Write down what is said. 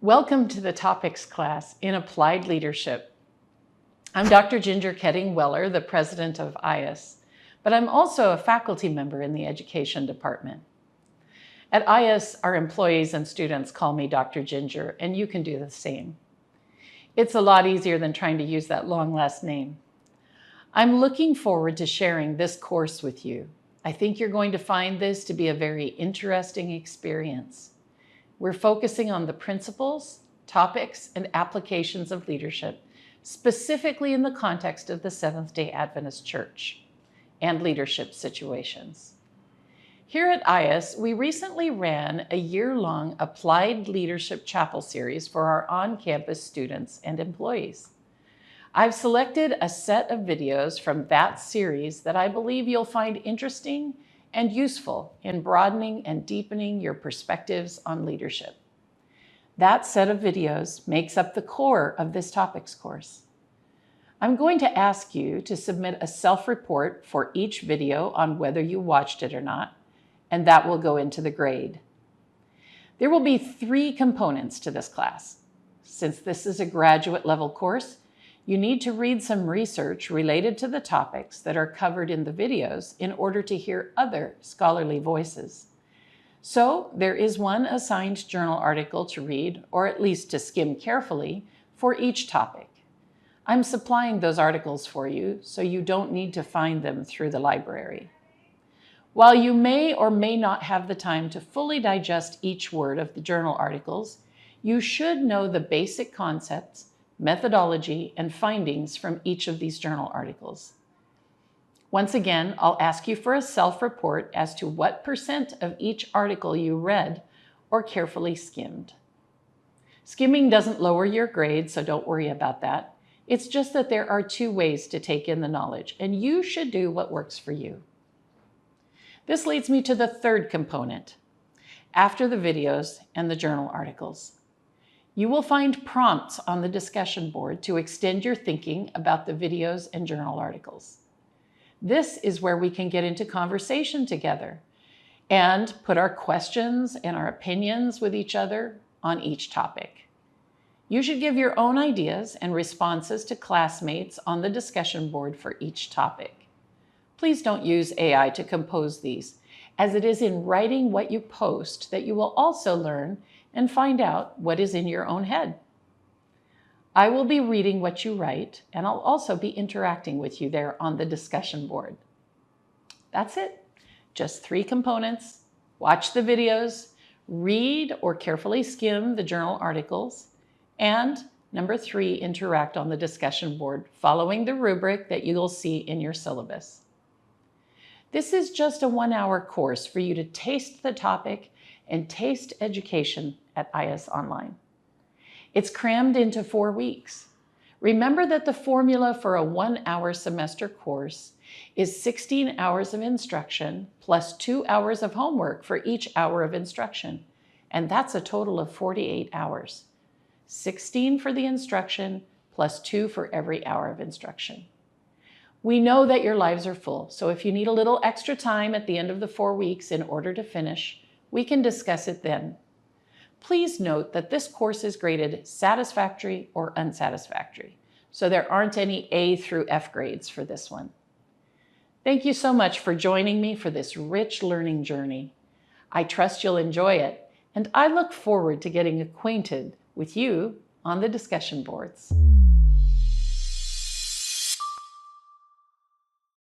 Welcome to the Topics class in Applied Leadership. I'm Dr. Ginger Ketting-Weller, the president of IAS, but I'm also a faculty member in the education department. At IAS, our employees and students call me Dr. Ginger, and you can do the same. It's a lot easier than trying to use that long last name. I'm looking forward to sharing this course with you. I think you're going to find this to be a very interesting experience. We're focusing on the principles, topics, and applications of leadership, specifically in the context of the Seventh-day Adventist Church and leadership situations. Here at IAS, we recently ran a year-long Applied Leadership Chapel series for our on-campus students and employees. I've selected a set of videos from that series that I believe you'll find interesting and useful in broadening and deepening your perspectives on leadership. That set of videos makes up the core of this topics course. I'm going to ask you to submit a self-report for each video on whether you watched it or not, and that will go into the grade. There will be 3 components to this class. Since this is a graduate level course, you need to read some research related to the topics that are covered in the videos in order to hear other scholarly voices. So there is one assigned journal article to read, or at least to skim carefully, for each topic. I'm supplying those articles for you, so you don't need to find them through the library. While you may or may not have the time to fully digest each word of the journal articles, you should know the basic concepts, methodology, and findings from each of these journal articles. Once again, I'll ask you for a self-report as to what % of each article you read or carefully skimmed. Skimming doesn't lower your grade, so don't worry about that. It's just that there are 2 ways to take in the knowledge, and you should do what works for you. This leads me to the 3rd component, after the videos and the journal articles. You will find prompts on the discussion board to extend your thinking about the videos and journal articles. This is where we can get into conversation together and put our questions and our opinions with each other on each topic. You should give your own ideas and responses to classmates on the discussion board for each topic. Please don't use AI to compose these, as it is in writing what you post that you will also learn and find out what is in your own head. I will be reading what you write, and I'll also be interacting with you there on the discussion board. That's it. Just 3 components. Watch the videos, read or carefully skim the journal articles, and number 3, interact on the discussion board, following the rubric that you'll see in your syllabus. This is just a 1-hour course for you to taste the topic and taste education at IAS Online. It's crammed into 4 weeks. Remember that the formula for a 1-hour semester course is 16 hours of instruction plus 2 hours of homework for each hour of instruction, and that's a total of 48 hours. 16 for the instruction plus 2 for every hour of instruction. We know that your lives are full, so if you need a little extra time at the end of the 4 weeks in order to finish, we can discuss it then. Please note that this course is graded satisfactory or unsatisfactory, so there aren't any A through F grades for this one. Thank you so much for joining me for this rich learning journey. I trust you'll enjoy it, and I look forward to getting acquainted with you on the discussion boards.